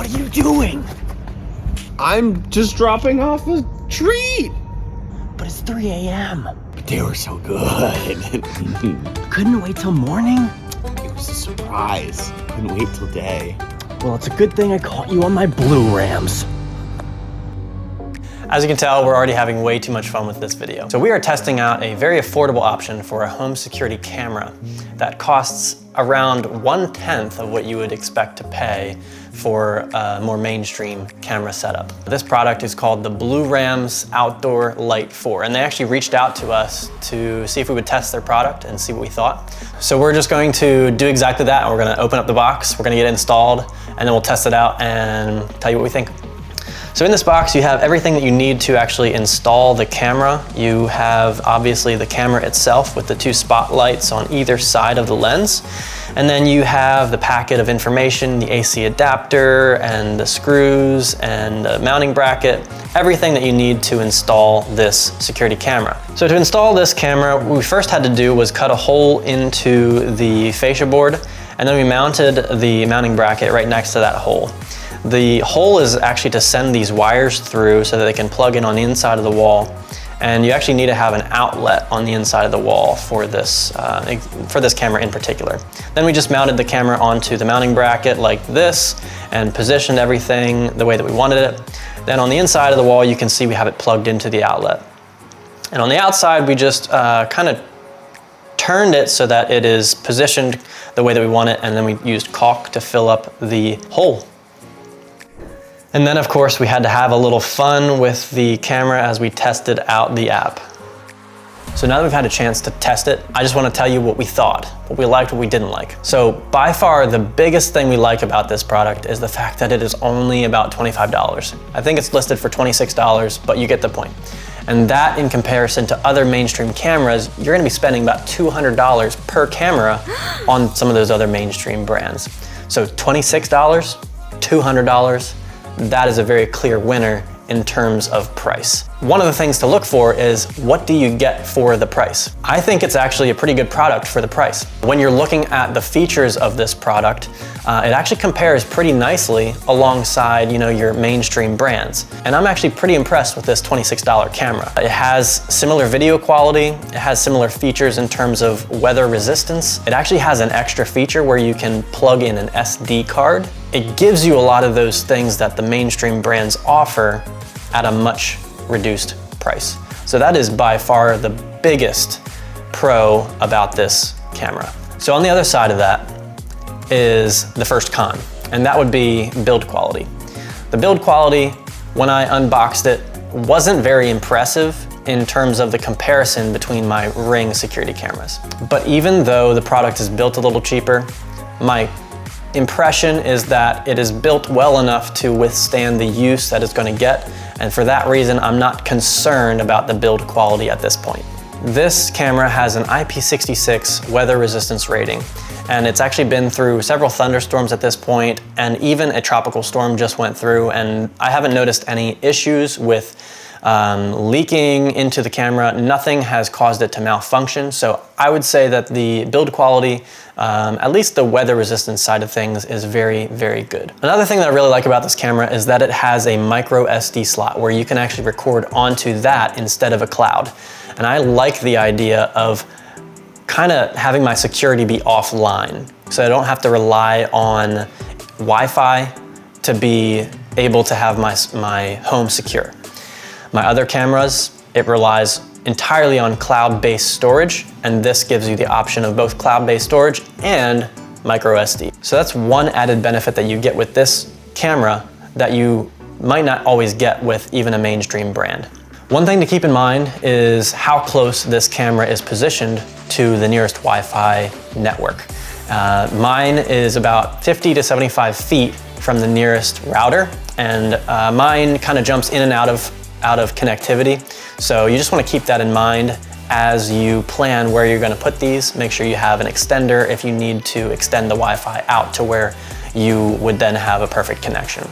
What are you doing? I'm just dropping off a treat. But it's 3 a.m. But they were so good. Couldn't wait till morning? It was a surprise. Couldn't wait till day. Well, it's a good thing I caught you on my blue Rams. As you can tell, we're already having way too much fun with this video. So we are testing out a very affordable option for a home security camera that costs around 1/10 of what you would expect to pay for a more mainstream camera setup. This product is called the Blue Rams Outdoor Lite 4, and they actually reached out to us to see if we would test their product and see what we thought. So we're just going to do exactly that. We're gonna open up the box, we're gonna get it installed, and then we'll test it out and tell you what we think. So in this box, you have everything that you need to actually install the camera. You have obviously the camera itself with the 2 spotlights on either side of the lens. And then you have the packet of information, the AC adapter and the screws and the mounting bracket, everything that you need to install this security camera. So to install this camera, what we first had to do was cut a hole into the fascia board, and then we mounted the mounting bracket right next to that hole. The hole is actually to send these wires through so that they can plug in on the inside of the wall. And you actually need to have an outlet on the inside of the wall for this camera in particular. Then we just mounted the camera onto the mounting bracket like this and positioned everything the way that we wanted it. Then on the inside of the wall, you can see we have it plugged into the outlet. And on the outside, we just kind of turned it so that it is positioned the way that we want it, and then we used caulk to fill up the hole. And then of course we had to have a little fun with the camera as we tested out the app. So now that we've had a chance to test it, I just want to tell you what we thought, what we liked, what we didn't like. So by far the biggest thing we like about this product is the fact that it is only about $25. I think it's listed for $26, but you get the point. And that in comparison to other mainstream cameras, you're gonna be spending about $200 per camera on some of those other mainstream brands. So $26, $200, that is a very clear winner in terms of price. One of the things to look for is, what do you get for the price? I think it's actually a pretty good product for the price. When you're looking at the features of this product, it actually compares pretty nicely alongside, your mainstream brands. And I'm actually pretty impressed with this $26 camera. It has similar video quality, it has similar features in terms of weather resistance. It actually has an extra feature where you can plug in an SD card. It gives you a lot of those things that the mainstream brands offer at a much reduced price. So that is by far the biggest pro about this camera. So on the other side of that is the first con, and that would be build quality. The build quality, when I unboxed it, wasn't very impressive in terms of the comparison between my Ring security cameras. But even though the product is built a little cheaper, my impression is that it is built well enough to withstand the use that it's going to get, and for that reason I'm not concerned about the build quality at this point. This camera has an IP66 weather resistance rating, and it's actually been through several thunderstorms at this point, and even a tropical storm just went through, and I haven't noticed any issues with leaking into the camera. Nothing has caused it to malfunction. So I would say that the build quality, at least the weather resistance side of things, is very, very good. Another thing that I really like about this camera is that it has a micro SD slot where you can actually record onto that instead of a cloud. And I like the idea of kind of having my security be offline, so I don't have to rely on Wi-Fi to be able to have my home secure. My other cameras, it relies entirely on cloud-based storage, and this gives you the option of both cloud-based storage and micro SD. So that's one added benefit that you get with this camera that you might not always get with even a mainstream brand. One thing to keep in mind is how close this camera is positioned to the nearest Wi-Fi network. Mine is about 50 to 75 feet from the nearest router, and mine kind of jumps in and out of connectivity. So you just want to keep that in mind as you plan where you're going to put these. Make sure you have an extender if you need to extend the Wi-Fi out to where you would then have a perfect connection.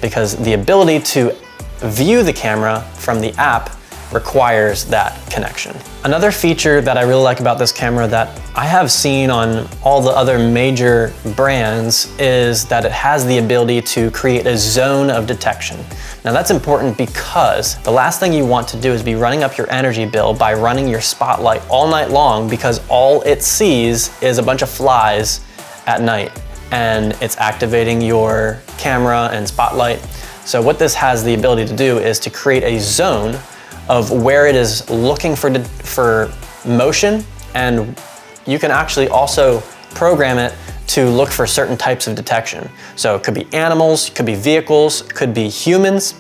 Because the ability to view the camera from the app requires that connection. Another feature that I really like about this camera that I have seen on all the other major brands is that it has the ability to create a zone of detection. Now that's important because the last thing you want to do is be running up your energy bill by running your spotlight all night long, because all it sees is a bunch of flies at night and it's activating your camera and spotlight. So what this has the ability to do is to create a zone of where it is looking for motion, and you can actually also program it to look for certain types of detection. So it could be animals, it could be vehicles, it could be humans,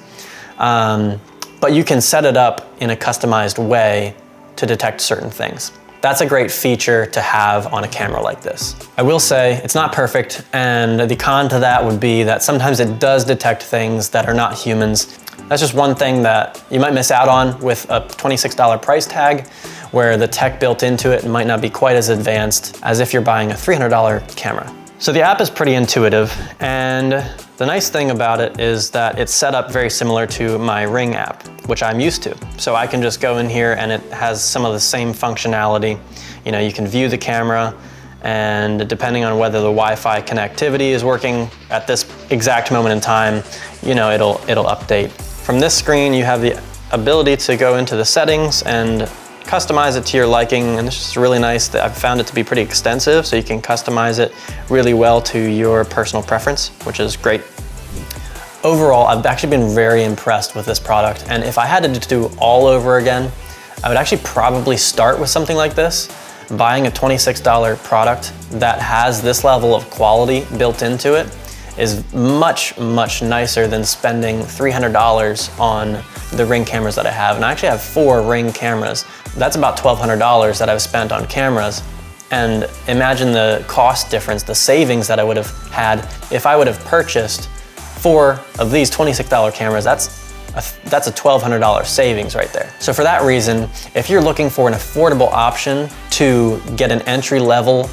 but you can set it up in a customized way to detect certain things. That's a great feature to have on a camera like this. I will say it's not perfect, and the con to that would be that sometimes it does detect things that are not humans. That's just one thing that you might miss out on with a $26 price tag, where the tech built into it might not be quite as advanced as if you're buying a $300 camera. So the app is pretty intuitive, and the nice thing about it is that it's set up very similar to my Ring app, which I'm used to. So I can just go in here and it has some of the same functionality. You know, you can view the camera, and depending on whether the Wi-Fi connectivity is working at this exact moment in time, you know, it'll update. From this screen, you have the ability to go into the settings and customize it to your liking, and it's just really nice that I've found it to be pretty extensive, so you can customize it really well to your personal preference, which is great. Overall, I've actually been very impressed with this product, and if I had to do all over again, I would actually probably start with something like this. Buying a $26 product that has this level of quality built into it is much, much nicer than spending $300 on the Ring cameras that I have. And I actually have 4 Ring cameras. That's about $1,200 that I've spent on cameras. And imagine the cost difference, the savings that I would have had if I would have purchased 4 of these $26 cameras. That's a $1,200 savings right there. So for that reason, if you're looking for an affordable option to get an entry-level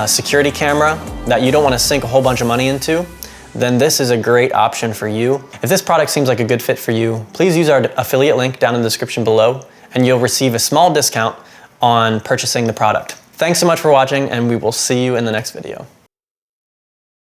security camera that you don't want to sink a whole bunch of money into, then this is a great option for you. If this product seems like a good fit for you, please use our affiliate link down in the description below, and you'll receive a small discount on purchasing the product. Thanks so much for watching, and we will see you in the next video.